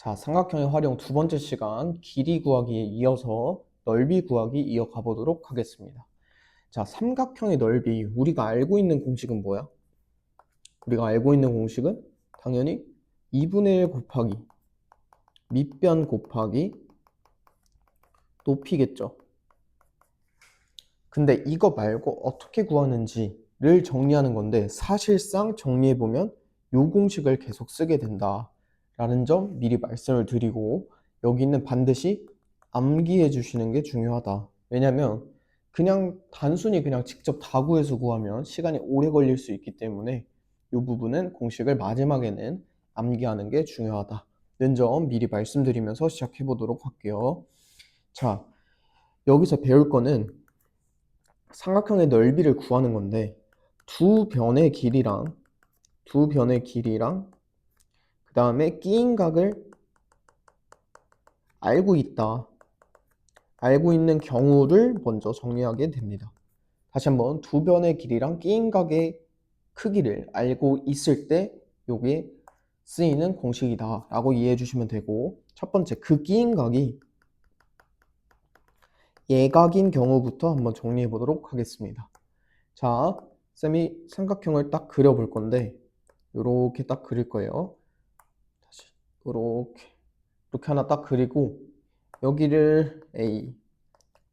자, 삼각형의 활용 두 번째 시간 길이 구하기에 이어서 넓이 구하기 이어가 보도록 하겠습니다. 자, 삼각형의 넓이 우리가 알고 있는 공식은 뭐야? 우리가 알고 있는 공식은 당연히 2분의 1 곱하기 밑변 곱하기 높이겠죠. 근데 이거 말고 어떻게 구하는지를 정리하는 건데 사실상 정리해보면 이 공식을 계속 쓰게 된다 라는 점 미리 말씀을 드리고 여기는 반드시 암기해 주시는 게 중요하다. 왜냐면 그냥 단순히 그냥 직접 다 구해서 구하면 시간이 오래 걸릴 수 있기 때문에 이 부분은 공식을 마지막에는 암기하는 게 중요하다는 점 미리 말씀드리면서 시작해 보도록 할게요. 자, 여기서 배울 거는 삼각형의 넓이를 구하는 건데 두 변의 길이랑 그 다음에 끼인 각을 알고 있는 경우를 먼저 정리하게 됩니다. 다시 한번 두 변의 길이랑 끼인 각의 크기를 알고 있을 때 요게 쓰이는 공식이다 라고 이해해 주시면 되고, 첫 번째 그 끼인 각이 예각인 경우부터 한번 정리해 보도록 하겠습니다. 자, 쌤이 삼각형을 딱 그려 볼 건데 요렇게 딱 그릴 거예요. 다시 이렇게 하나 딱 그리고 여기를 A,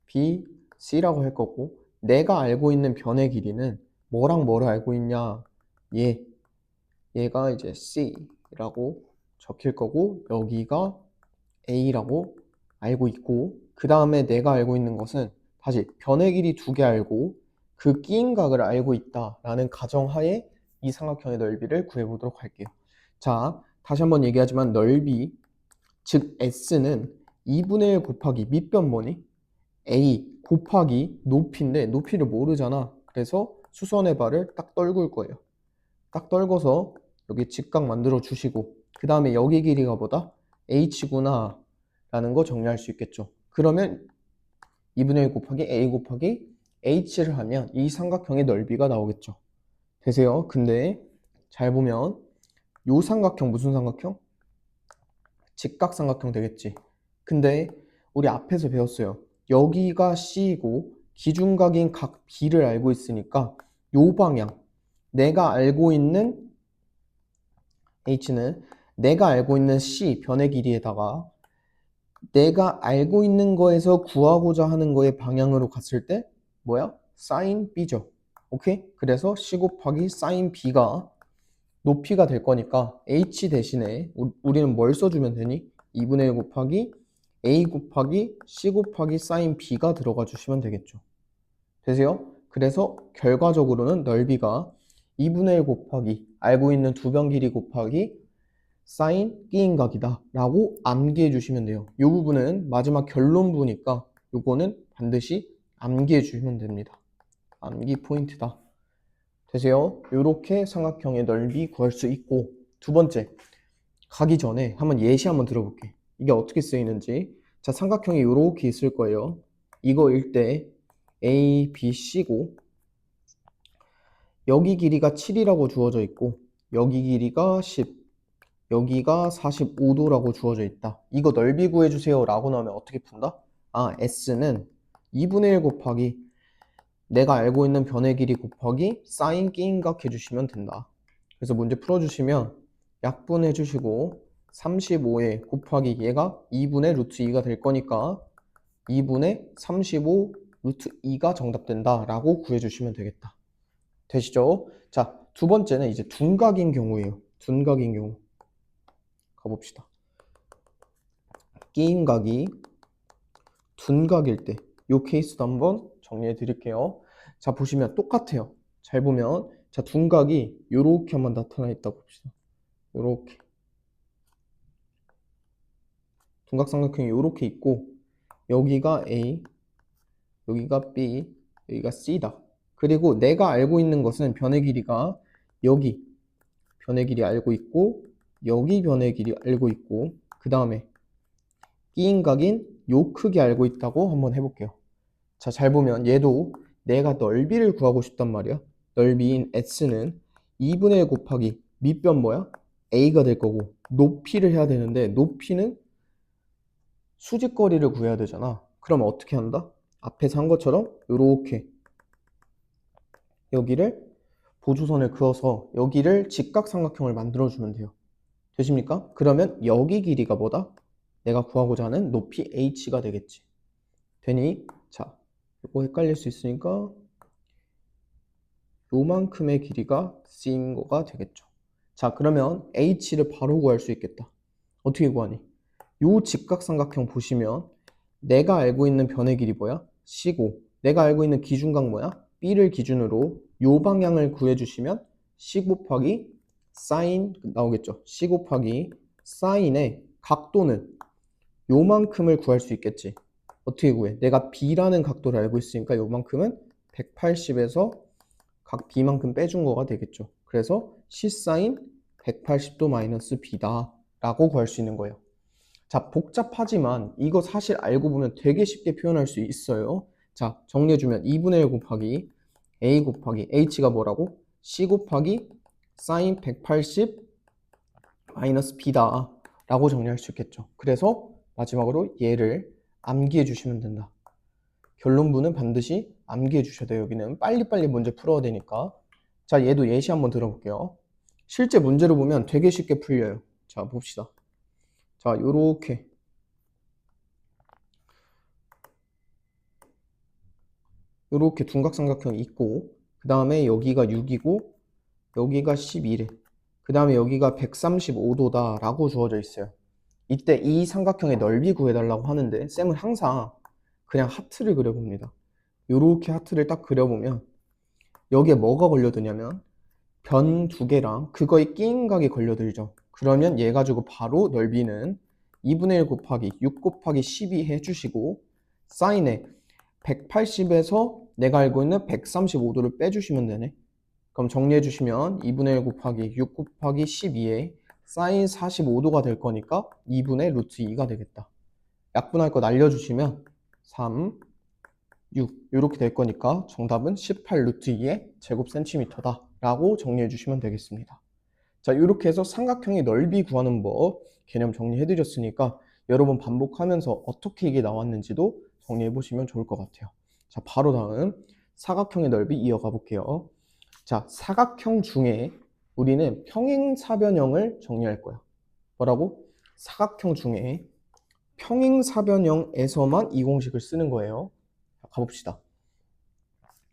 B, C라고 할 거고, 내가 알고 있는 변의 길이는 뭐랑 뭐를 알고 있냐? 얘가 이제 C라고 적힐 거고 여기가 A라고 알고 있고, 그 다음에 내가 알고 있는 것은 다시 변의 길이 두 개 알고 그 끼인 각을 알고 있다라는 가정하에 이 삼각형의 넓이를 구해보도록 할게요. 자, 다시 한번 얘기하지만 넓이, 즉 S는 2분의 1 곱하기 밑변 뭐니? A 곱하기 높이인데 높이를 모르잖아. 그래서 수선의 발을 딱 떨굴 거예요. 딱 떨궈서 여기 직각 만들어 주시고, 그 다음에 여기 길이가 뭐다? H구나 라는 거 정리할 수 있겠죠. 그러면 2분의 1 곱하기 A 곱하기 H를 하면 이 삼각형의 넓이가 나오겠죠. 되세요? 근데 잘 보면 요 삼각형 무슨 삼각형? 직각삼각형 되겠지. 근데 우리 앞에서 배웠어요. 여기가 C이고 기준각인 각 B를 알고 있으니까 요 방향, 내가 알고 있는 H는 내가 알고 있는 C 변의 길이에다가 내가 알고 있는 거에서 구하고자 하는 거의 방향으로 갔을 때 뭐야? 사인 B죠. 오케이? 그래서 C 곱하기 사인 B가 높이가 될 거니까 H 대신에 우리는 뭘 써주면 되니? 2분의 1 곱하기 A 곱하기 C 곱하기 사인 B가 들어가 주시면 되겠죠. 되세요? 그래서 결과적으로는 넓이가 2분의 1 곱하기 알고 있는 두 변 길이 곱하기 사인 끼인 각이다 라고 암기해 주시면 돼요. 이 부분은 마지막 결론부니까 요거는 반드시 암기해 주시면 됩니다. 암기 포인트다. 되세요? 이렇게 삼각형의 넓이 구할 수 있고, 두 번째 가기 전에 한번 예시 한번 들어볼게. 이게 어떻게 쓰이는지. 자, 삼각형이 이렇게 있을 거예요. 이거일 때 A, B, C고 여기 길이가 7이라고 주어져 있고 여기 길이가 10, 여기가 45도라고 주어져 있다. 이거 넓이 구해주세요 라고 나오면 어떻게 푼다? 아, S는 2분의 1 곱하기 내가 알고 있는 변의 길이 곱하기 사인 끼인각 해주시면 된다. 그래서 문제 풀어주시면 약분해 주시고 35에 곱하기 얘가 2분의 루트 2가 될 거니까 2분의 35 루트 2가 정답된다 라고 구해주시면 되겠다. 되시죠? 자, 두 번째는 이제 둔각인 경우예요. 둔각인 경우 가봅시다. 끼인각이 둔각일 때 이 케이스도 한번 정리해 드릴게요. 자, 보시면 똑같아요. 잘 보면 자, 둔각이 요렇게 한번 나타나 있다 봅시다. 요렇게 둔각삼각형이 요렇게 있고 여기가 A, 여기가 B, 여기가 C다. 그리고 내가 알고 있는 것은 변의 길이가 여기 변의 길이 알고 있고 여기 변의 길이 알고 있고 그 다음에 끼인각인 요 크기 알고 있다고 한번 해볼게요. 자, 잘 보면 얘도 내가 넓이를 구하고 싶단 말이야. 넓이인 S는 2분의 1 곱하기 밑변 뭐야? A가 될 거고 높이를 해야 되는데 높이는 수직거리를 구해야 되잖아. 그럼 어떻게 한다? 앞에서 한 것처럼 이렇게 여기를 보조선을 그어서 여기를 직각삼각형을 만들어주면 돼요. 되십니까? 그러면 여기 길이가 뭐다? 내가 구하고자 하는 높이 h가 되겠지. 되니? 자, 이거 헷갈릴 수 있으니까 요만큼의 길이가 c인 거가 되겠죠. 자, 그러면 h를 바로 구할 수 있겠다. 어떻게 구하니? 요 직각삼각형 보시면 내가 알고 있는 변의 길이 뭐야? c고 내가 알고 있는 기준각 뭐야? b를 기준으로 요 방향을 구해주시면 c 곱하기 sin 나오겠죠. c 곱하기 sin의 각도는 요만큼을 구할 수 있겠지. 어떻게 구해? 내가 b라는 각도를 알고 있으니까 요만큼은 180에서 각 b만큼 빼준 거가 되겠죠. 그래서 c sin 180도 마이너스 b다 라고 구할 수 있는 거예요. 자, 복잡하지만 이거 사실 알고 보면 되게 쉽게 표현할 수 있어요. 자, 정리해주면 2분의 1 곱하기 a 곱하기 h가 뭐라고? c 곱하기 sin 180 마이너스 b다 라고 정리할 수 있겠죠. 그래서 마지막으로 얘를 암기해 주시면 된다. 결론부는 반드시 암기해 주셔야 돼요. 여기는 빨리빨리 문제 풀어야 되니까. 자, 얘도 예시 한번 들어볼게요. 실제 문제로 보면 되게 쉽게 풀려요. 자, 봅시다. 자, 요렇게 둔각삼각형이 있고 그 다음에 여기가 6이고 여기가 11에 그 다음에 여기가 135도다 라고 주어져 있어요. 이때 이 삼각형의 넓이 구해달라고 하는데 쌤은 항상 그냥 하트를 그려봅니다. 요렇게 하트를 딱 그려보면 여기에 뭐가 걸려드냐면 변 두 개랑 그거의 끼인 각이 걸려들죠. 그러면 얘 가지고 바로 넓이는 2분의 1 곱하기 6 곱하기 12 해주시고 사인에 180에서 내가 알고 있는 135도를 빼주시면 되네. 그럼 정리해 주시면 2분의 1 곱하기 6 곱하기 12에 사인 45도가 될 거니까 2분의 루트 2가 되겠다. 약분할 거 날려주시면 3, 6 이렇게 될 거니까 정답은 18 루트 2의 제곱 센티미터다 라고 정리해 주시면 되겠습니다. 자, 이렇게 해서 삼각형의 넓이 구하는 법 개념 정리해 드렸으니까 여러 번 반복하면서 어떻게 이게 나왔는지도 정리해 보시면 좋을 것 같아요. 자, 바로 다음 사각형의 넓이 이어가 볼게요. 자, 사각형 중에 우리는 평행사변형을 정리할 거야. 뭐라고? 사각형 중에 평행사변형에서만 이 공식을 쓰는 거예요. 자, 가봅시다.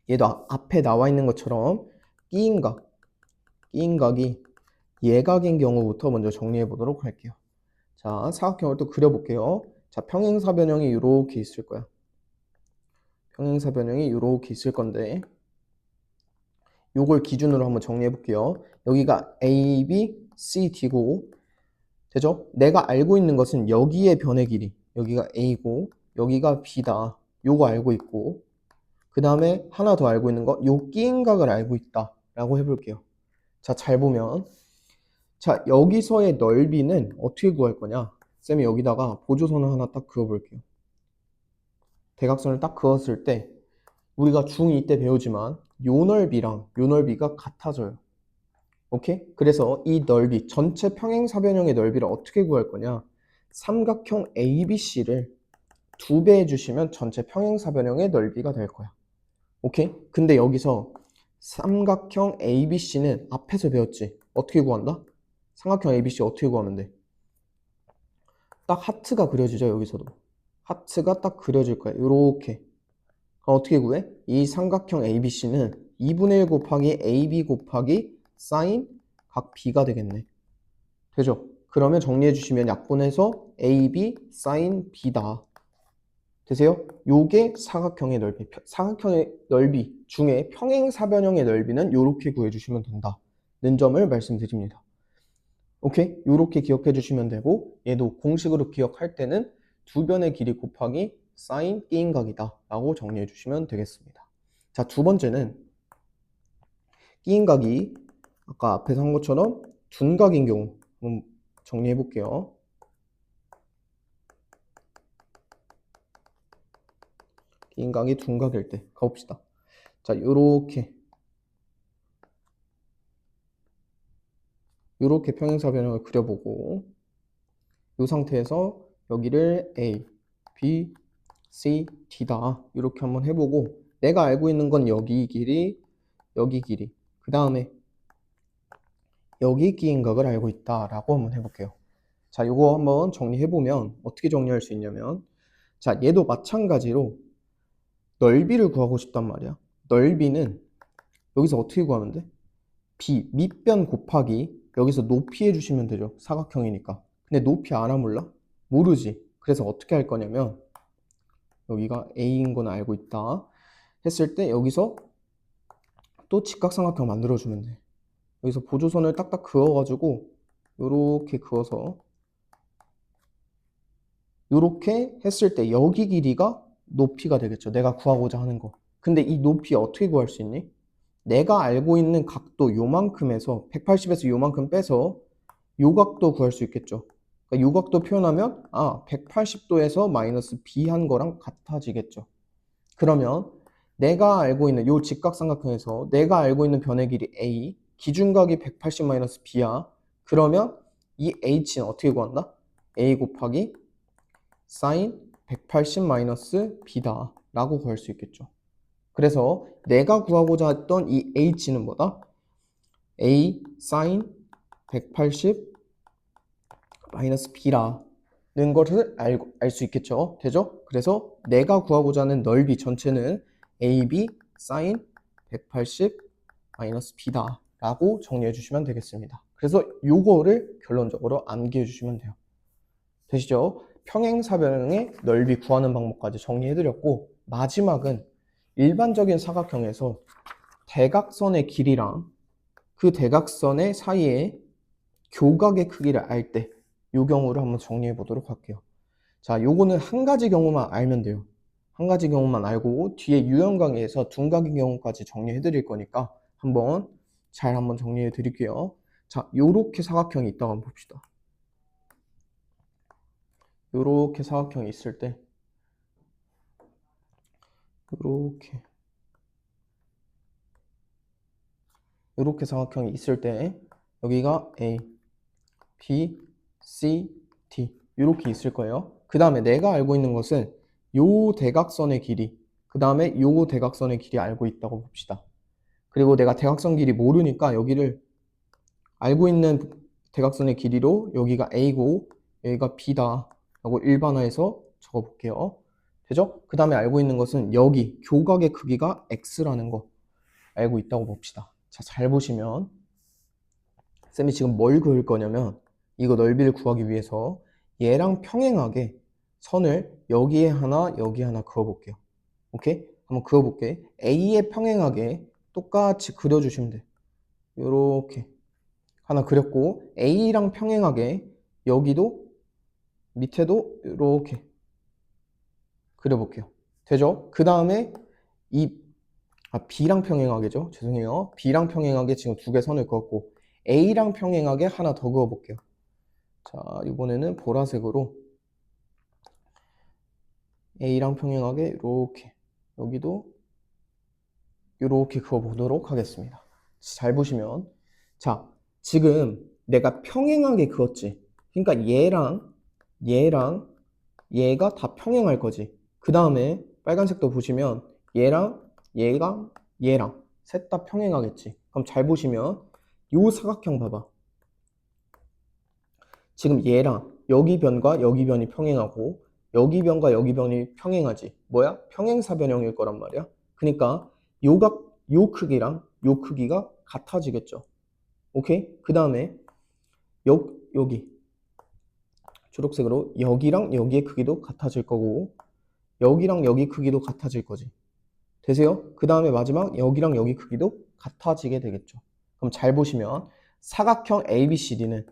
얘도 앞에 나와 있는 것처럼 끼인각이 예각인 경우부터 먼저 정리해 보도록 할게요. 자, 사각형을 또 그려볼게요. 자, 평행사변형이 이렇게 있을 거야. 평행사변형이 이렇게 있을 건데 요걸 기준으로 한번 정리해 볼게요. 여기가 A, B, C, D고 되죠? 내가 알고 있는 것은 여기의 변의 길이 여기가 A고 여기가 B다. 요거 알고 있고 그 다음에 하나 더 알고 있는 거 요 끼인각을 알고 있다 라고 해볼게요. 자, 잘 보면 자, 여기서의 넓이는 어떻게 구할 거냐? 쌤이 여기다가 보조선을 하나 딱 그어볼게요. 대각선을 딱 그었을 때 우리가 중2 때 배우지만 요 넓이랑 요 넓이가 같아져요. 오케이? 그래서 이 넓이, 전체 평행사변형의 넓이를 어떻게 구할 거냐? 삼각형 ABC를 2배 해주시면 전체 평행사변형의 넓이가 될 거야. 오케이? 근데 여기서 삼각형 ABC는 앞에서 배웠지? 어떻게 구한다? 삼각형 ABC 어떻게 구하면 돼? 딱 하트가 그려지죠, 여기서도. 하트가 딱 그려질 거야. 요렇게. 그럼 어떻게 구해? 이 삼각형 ABC는 2분의 1 곱하기 AB 곱하기 사인 각 B가 되겠네. 되죠? 그러면 정리해 주시면 약분해서 AB 사인 B다. 되세요? 요게 사각형의 넓이. 사각형의 넓이 중에 평행사변형의 넓이는 요렇게 구해주시면 된다는 점을 말씀드립니다. 오케이? 요렇게 기억해 주시면 되고 얘도 공식으로 기억할 때는 두 변의 길이 곱하기 사인 끼인각이다 라고 정리해 주시면 되겠습니다. 자, 두 번째는 끼인각이 아까 앞에서 한 것처럼 둔각인 경우 한번 정리해 볼게요. 끼인각이 둔각일 때 가봅시다. 자, 요렇게 이렇게 평행사 변형을 그려보고 이 상태에서 여기를 A, B, C, D다 이렇게 한번 해보고 내가 알고 있는 건 여기 길이, 여기 길이 그 다음에 여기 기인각을 알고 있다라고 한번 해볼게요. 자, 이거 한번 정리해보면 어떻게 정리할 수 있냐면 자, 얘도 마찬가지로 넓이를 구하고 싶단 말이야. 넓이는 여기서 어떻게 구하면 돼? B, 밑변 곱하기 여기서 높이 해주시면 되죠. 사각형이니까. 근데 높이 알아 몰라? 모르지. 그래서 어떻게 할 거냐면 여기가 A인 건 알고 있다 했을 때 여기서 또 직각삼각형 만들어주면 돼. 여기서 보조선을 딱딱 그어가지고 요렇게 그어서 요렇게 했을 때 여기 길이가 높이가 되겠죠. 내가 구하고자 하는 거. 근데 이 높이 어떻게 구할 수 있니? 내가 알고 있는 각도 요만큼에서 180에서 요만큼 빼서 요 각도 구할 수 있겠죠. 그러니까 요 각도 표현하면 180도에서 마이너스 B 한 거랑 같아지겠죠. 그러면 내가 알고 있는 요 직각삼각형에서 내가 알고 있는 변의 길이 A, 기준각이 180 마이너스 B야. 그러면 이 H는 어떻게 구한다? A 곱하기 sin 180 마이너스 B다 라고 구할 수 있겠죠. 그래서 내가 구하고자 했던 이 H는 뭐다? A sin 180 마이너스 B라는 것을 알 수 있겠죠. 되죠? 그래서 내가 구하고자 하는 넓이 전체는 AB sin 180 마이너스 B다 라고 정리해 주시면 되겠습니다. 그래서 요거를 결론적으로 암기해 주시면 돼요. 되시죠? 평행사변의 넓이 구하는 방법까지 정리해 드렸고 마지막은 일반적인 사각형에서 대각선의 길이랑 그 대각선의 사이에 교각의 크기를 알 때 이 경우를 한번 정리해 보도록 할게요. 자, 요거는 한 가지 경우만 알면 돼요. 한 가지 경우만 알고 뒤에 유형 강의에서 둔각의 경우까지 정리해 드릴 거니까 한번 정리해 드릴게요. 자, 요렇게 사각형이 있다고 한번 봅시다. 요렇게 사각형이 있을 때 요렇게 사각형이 있을 때 여기가 A, B, C, D 이렇게 있을 거예요. 그 다음에 내가 알고 있는 것은 요 대각선의 길이 그 다음에 요 대각선의 길이 알고 있다고 봅시다. 그리고 내가 대각선 길이 모르니까 여기를 알고 있는 대각선의 길이로 여기가 A고 여기가 B다 라고 일반화해서 적어볼게요. 되죠? 그 다음에 알고 있는 것은 여기 교각의 크기가 X라는 거 알고 있다고 봅시다. 자, 잘 보시면 쌤이 지금 뭘 그을 거냐면 이거 넓이를 구하기 위해서 얘랑 평행하게 선을 여기에 하나 여기에 하나 그어볼게요. 오케이? 한번 그어볼게. A에 평행하게 똑같이 그려주시면 돼. 요렇게 하나 그렸고 A랑 평행하게 여기도 밑에도 이렇게 그려볼게요. 되죠? 그 다음에 B랑 평행하게죠. 죄송해요. B랑 평행하게 지금 두 개 선을 그었고 A랑 평행하게 하나 더 그어볼게요. 자, 이번에는 보라색으로 A랑 평행하게 이렇게 여기도 이렇게 그어보도록 하겠습니다. 잘 보시면 자, 지금 내가 평행하게 그었지. 그러니까 얘랑 얘가 다 평행할 거지. 그 다음에 빨간색도 보시면 얘랑 셋 다 평행하겠지. 그럼 잘 보시면 요 사각형 봐봐. 지금 얘랑 여기 변과 여기 변이 평행하고 여기 변과 여기 변이 평행하지. 뭐야? 평행사변형일 거란 말이야. 그러니까 요 크기랑 요 크기가 같아지겠죠. 오케이? 그 다음에 여기 초록색으로 여기랑 여기의 크기도 같아질 거고 여기랑 여기 크기도 같아질 거지. 되세요? 그 다음에 마지막 여기랑 여기 크기도 같아지게 되겠죠. 그럼 잘 보시면 사각형 ABCD의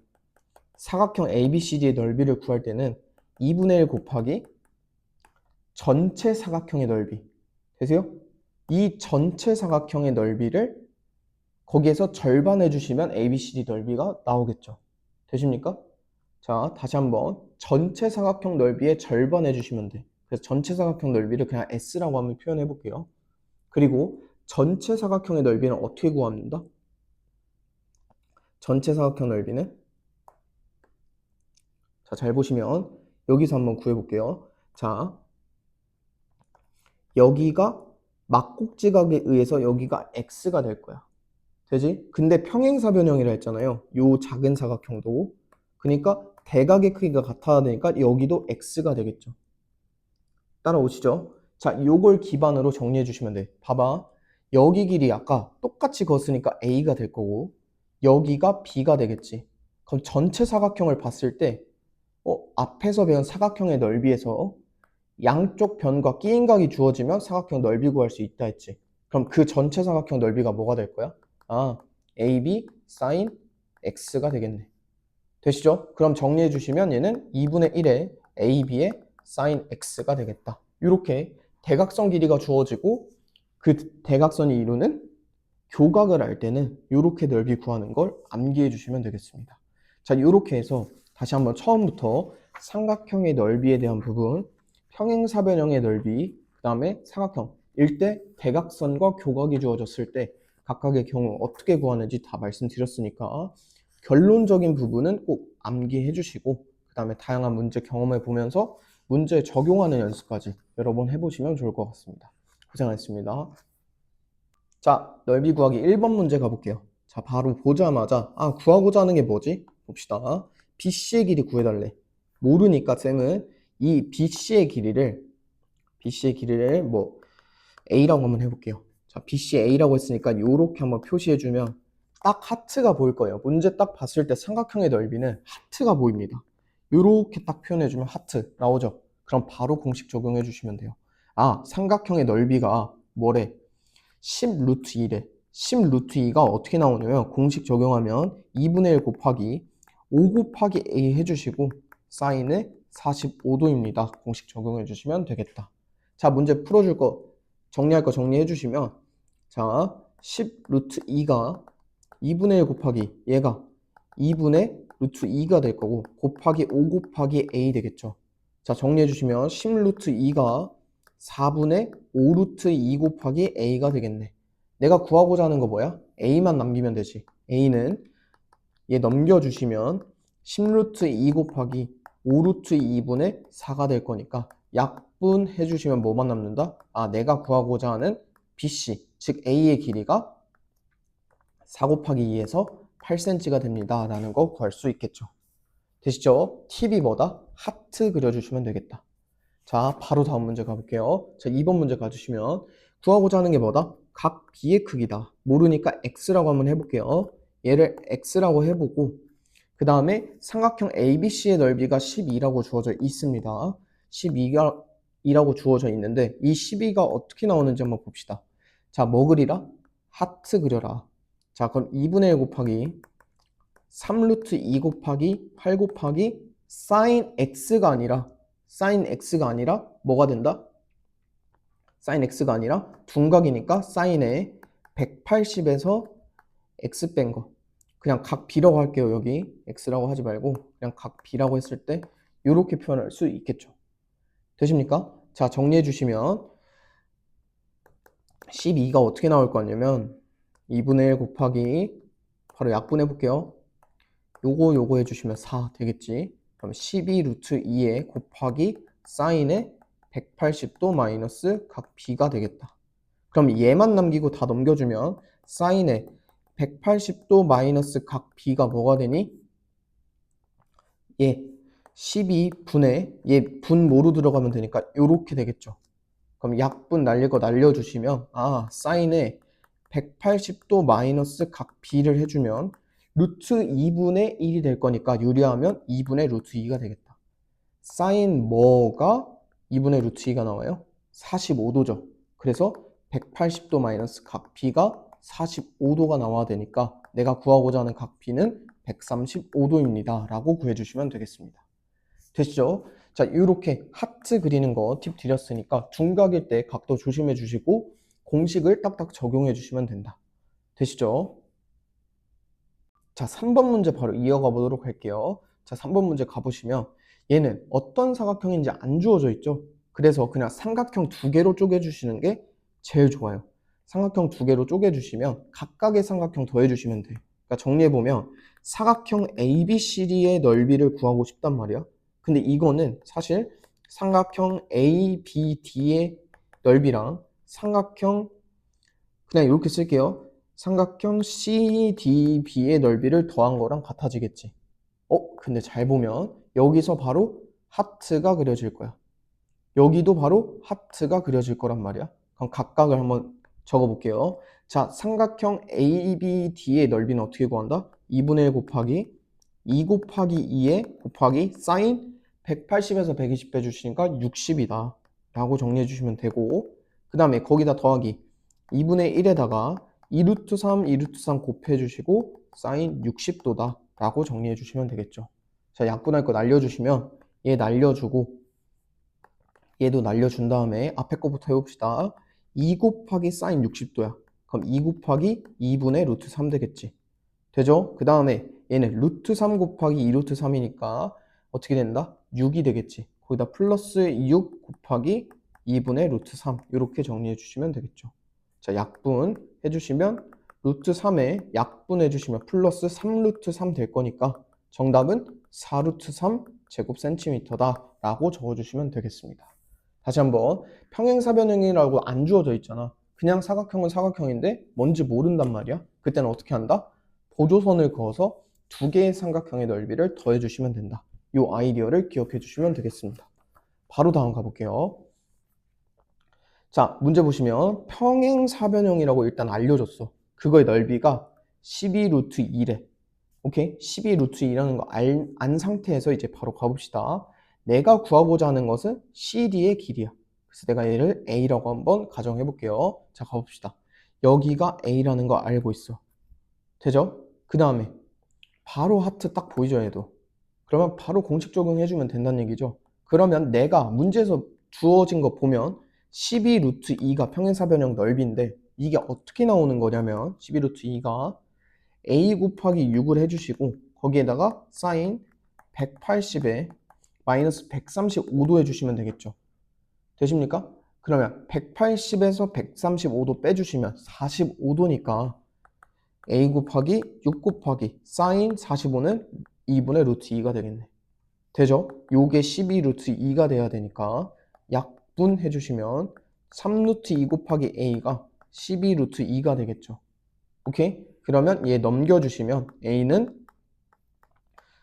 넓이를 구할 때는 2분의 1 곱하기 전체 사각형의 넓이. 되세요? 이 전체 사각형의 넓이를 거기에서 절반 해주시면 ABCD 넓이가 나오겠죠. 되십니까? 자, 다시 한번 전체 사각형 넓이의 절반 해주시면 돼. 그래서 전체 사각형 넓이를 그냥 S라고 한번 표현해 볼게요. 그리고 전체 사각형의 넓이는 어떻게 구합니다? 전체 사각형 넓이는? 자, 잘 보시면 여기서 한번 구해볼게요. 자, 여기가 막곡지각에 의해서 여기가 x가 될 거야. 되지? 근데 평행사변형이라 했잖아요. 요 작은 사각형도. 그러니까 대각의 크기가 같아야 되니까 여기도 x가 되겠죠. 따라오시죠? 자, 요걸 기반으로 정리해 주시면 돼. 봐봐. 여기 길이 아까 똑같이 걷으니까 a가 될 거고 여기가 b가 되겠지. 그럼 전체 사각형을 봤을 때 앞에서 배운 사각형의 넓이에서 양쪽 변과 끼임각이 주어지면 사각형 넓이 구할 수 있다 했지. 그럼 그 전체 사각형 넓이가 뭐가 될 거야? 아, AB sin x가 되겠네. 되시죠? 그럼 정리해 주시면 얘는 2분의 1의 AB의 sin x가 되겠다. 이렇게 대각선 길이가 주어지고 그 대각선이 이루는 교각을 알 때는 이렇게 넓이 구하는 걸 암기해 주시면 되겠습니다. 자, 이렇게 해서 다시 한번 처음부터 삼각형의 넓이에 대한 부분, 평행사변형의 넓이, 그 다음에 사각형, 일대 대각선과 교각이 주어졌을 때 각각의 경우 어떻게 구하는지 다 말씀드렸으니까 결론적인 부분은 꼭 암기해 주시고 그 다음에 다양한 문제 경험해 보면서 문제 적용하는 연습까지 여러 번 해보시면 좋을 것 같습니다. 고생하셨습니다. 자, 넓이 구하기 1번 문제 가볼게요. 자, 바로 보자마자 구하고자 하는 게 뭐지? 봅시다. BC의 길이 구해달래. 모르니까 쌤은 이 BC의 길이를 뭐 A라고 한번 해볼게요. 자, BC A라고 했으니까 이렇게 한번 표시해주면 딱 하트가 보일 거예요. 문제 딱 봤을 때 삼각형의 넓이는 하트가 보입니다. 이렇게 딱 표현해주면 하트 나오죠? 그럼 바로 공식 적용해 주시면 돼요. 삼각형의 넓이가 뭐래? 10 루트 2래. 10 루트 2가 어떻게 나오냐면 공식 적용하면 2분의 1 곱하기 5 곱하기 A 해주시고 사인의 45도입니다. 공식 적용해 주시면 되겠다. 자, 문제 풀어줄 거 정리할 거 정리해 주시면 자, 10 루트 2가 2분의 1 곱하기 얘가 2분의 루트 2가 될 거고 곱하기 5 곱하기 A 되겠죠. 자, 정리해 주시면 10 루트 2가 4분의 5 루트 2 곱하기 A가 되겠네. 내가 구하고자 하는 거 뭐야? A만 남기면 되지. A는 얘 넘겨주시면 10 루트 2 곱하기 5 루트 2분의 4가 될 거니까 약분 해주시면 뭐만 남는다? 내가 구하고자 하는 BC, 즉 A의 길이가 4 곱하기 2에서 8cm가 됩니다. 라는 거 구할 수 있겠죠. 되시죠? 팁이 뭐다? 하트 그려주시면 되겠다. 자, 바로 다음 문제 가볼게요. 자, 2번 문제 가주시면 구하고자 하는 게 뭐다? 각 B의 크기다. 모르니까 X라고 한번 해볼게요. 얘를 X라고 해보고 그 다음에 삼각형 ABC의 넓이가 12라고 주어져 있습니다. 12라고 주어져 있는데 이 12가 어떻게 나오는지 한번 봅시다. 자, 뭐 그리라? 하트 그려라. 자, 그럼 2분의 1 곱하기 3 루트 2 곱하기 8 곱하기 sin x가 아니라 뭐가 된다? sin x가 아니라 둔각이니까 sin의 180에서 x 뺀 거. 그냥 각 b라고 할게요. 여기 x라고 하지 말고 그냥 각 b라고 했을 때 이렇게 표현할 수 있겠죠. 되십니까? 자, 정리해 주시면 12가 어떻게 나올 거냐면 2분의 1 곱하기 바로 약분해 볼게요. 요거 해주시면 4 되겠지. 그럼 12 루트 2에 곱하기 사인의 180도 마이너스 각 b가 되겠다. 그럼 얘만 남기고 다 넘겨주면 사인의 180도 마이너스 각 b가 뭐가 되니? 얘 12분의 얘 분 뭐로 들어가면 되니까 요렇게 되겠죠. 그럼 약분 날릴 거 날려주시면 사인의 180도 마이너스 각 b를 해주면 루트 2분의 1이 될 거니까 유리하면 2분의 루트 2가 되겠다. 사인 뭐가 2분의 루트 2가 나와요? 45도죠. 그래서 180도 마이너스 각 b가 45도가 나와야 되니까 내가 구하고자 하는 각 b는 135도입니다. 라고 구해주시면 되겠습니다. 되시죠? 자, 이렇게 하트 그리는 거 팁 드렸으니까 둔각일 때 각도 조심해 주시고 공식을 딱딱 적용해 주시면 된다. 되시죠? 자, 3번 문제 바로 이어가 보도록 할게요. 자, 3번 문제 가보시면 얘는 어떤 사각형인지 안 주어져 있죠? 그래서 그냥 삼각형 두 개로 쪼개주시는 게 제일 좋아요. 삼각형 두 개로 쪼개주시면 각각의 삼각형 더해주시면 돼. 그러니까 정리해보면 사각형 ABCD의 넓이를 구하고 싶단 말이야. 근데 이거는 사실 삼각형 ABD의 넓이랑 삼각형 그냥 이렇게 쓸게요. 삼각형 CDB의 넓이를 더한 거랑 같아지겠지. 근데 잘 보면 여기서 바로 하트가 그려질 거야. 여기도 바로 하트가 그려질 거란 말이야. 그럼 각각을 한번 적어볼게요. 자, 삼각형 ABD의 넓이는 어떻게 구한다? 2분의 1 곱하기 2 곱하기 2에 곱하기 사인 180에서 120 빼주시니까 60이다 라고 정리해 주시면 되고, 그 다음에 거기다 더하기 2분의 1에다가 2루트 3, 2루트 3 곱해 주시고 사인 60도다 라고 정리해 주시면 되겠죠. 자, 약분할 거 날려주시면 얘 날려주고 얘도 날려준 다음에 앞에 거부터 해봅시다. 2 곱하기 사인 60도야. 그럼 2 곱하기 2분의 루트 3 되겠지. 되죠? 그 다음에 얘는 루트 3 곱하기 2 루트 3이니까 어떻게 된다? 6이 되겠지. 거기다 플러스 6 곱하기 2분의 루트 3 이렇게 정리해 주시면 되겠죠. 자, 약분 해주시면 루트 3에 약분 해주시면 플러스 3 루트 3 될 거니까 정답은 4 루트 3 제곱 센티미터다 라고 적어주시면 되겠습니다. 다시 한번 평행사변형이라고 안 주어져 있잖아. 그냥 사각형은 사각형인데 뭔지 모른단 말이야. 그때는 어떻게 한다? 보조선을 그어서 두 개의 삼각형의 넓이를 더해 주시면 된다. 이 아이디어를 기억해 주시면 되겠습니다. 바로 다음 가볼게요. 자, 문제 보시면 평행사변형이라고 일단 알려줬어. 그거의 넓이가 12 루트 2래. 오케이? 12 루트 2라는 거 안 상태에서 이제 바로 가봅시다. 내가 구하고자 하는 것은 CD의 길이야. 그래서 내가 얘를 A라고 한번 가정해 볼게요. 자, 가봅시다. 여기가 A라는 거 알고 있어. 되죠? 그 다음에 바로 하트 딱 보이죠, 얘도. 그러면 바로 공식 적용해주면 된다는 얘기죠. 그러면 내가 문제에서 주어진 거 보면 12 루트 2가 평행사변형 넓이인데 이게 어떻게 나오는 거냐면 12 루트 2가 A 곱하기 6을 해주시고 거기에다가 사인 180에 마이너스 135도 해주시면 되겠죠. 되십니까? 그러면 180에서 135도 빼주시면 45도니까 A 곱하기 6 곱하기 사인 45는 2분의 루트 2가 되겠네. 되죠? 요게 12 루트 2가 돼야 되니까 약분해 주시면 3 루트 2 곱하기 A가 12 루트 2가 되겠죠. 오케이? 그러면 얘 넘겨주시면 A는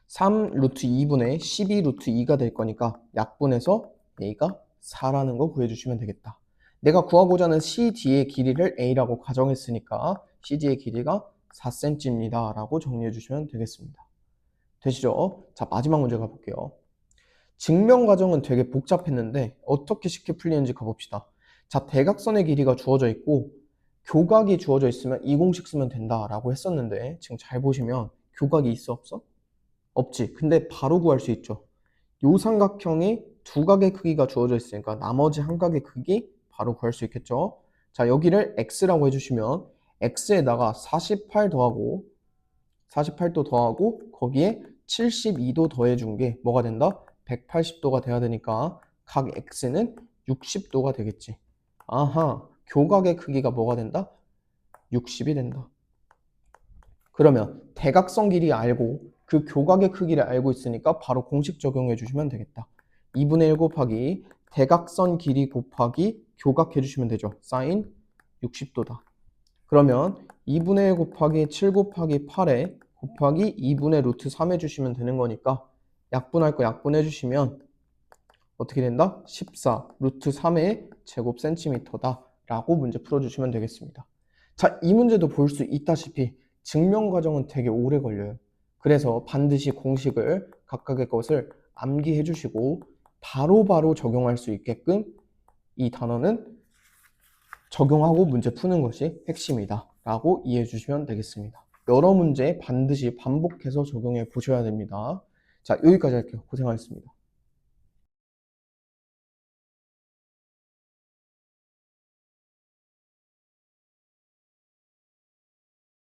3 루트 2분의 12 루트 2가 될 거니까 약분해서 A가 4라는 거 구해주시면 되겠다. 내가 구하고자 하는 CD의 길이를 A라고 가정했으니까 CD의 길이가 4cm입니다 라고 정리해 주시면 되겠습니다. 되시죠? 자, 마지막 문제 가볼게요. 증명 과정은 되게 복잡했는데 어떻게 쉽게 풀리는지 가봅시다. 자, 대각선의 길이가 주어져 있고 교각이 주어져 있으면 이 공식 쓰면 된다라고 했었는데 지금 잘 보시면 교각이 있어 없어? 없지. 근데 바로 구할 수 있죠. 요 삼각형이 두 각의 크기가 주어져 있으니까 나머지 한 각의 크기 바로 구할 수 있겠죠. 자, 여기를 x라고 해주시면 x에다가 48 더하고 48도 더하고 거기에 72도 더해준 게 뭐가 된다? 180도가 돼야 되니까 각 x는 60도가 되겠지. 아하, 교각의 크기가 뭐가 된다? 60이 된다. 그러면 대각선 길이 알고 그 교각의 크기를 알고 있으니까 바로 공식 적용해 주시면 되겠다. 2분의 1 곱하기 대각선 길이 곱하기 교각 해주시면 되죠. 사인 60도다. 그러면 2분의 1 곱하기 7 곱하기 8에 곱하기 2분의 루트 3 해주시면 되는 거니까 약분할 거 약분해 주시면 어떻게 된다? 14 루트 3의 제곱 센티미터다 라고 문제 풀어주시면 되겠습니다. 자, 이 문제도 볼 수 있다시피 증명 과정은 되게 오래 걸려요. 그래서 반드시 공식을 각각의 것을 암기해 주시고 바로바로 적용할 수 있게끔 이 단어는 적용하고 문제 푸는 것이 핵심이다 라고 이해해 주시면 되겠습니다. 여러 문제 반드시 반복해서 적용해 보셔야 됩니다. 자, 여기까지 할게요. 고생하셨습니다.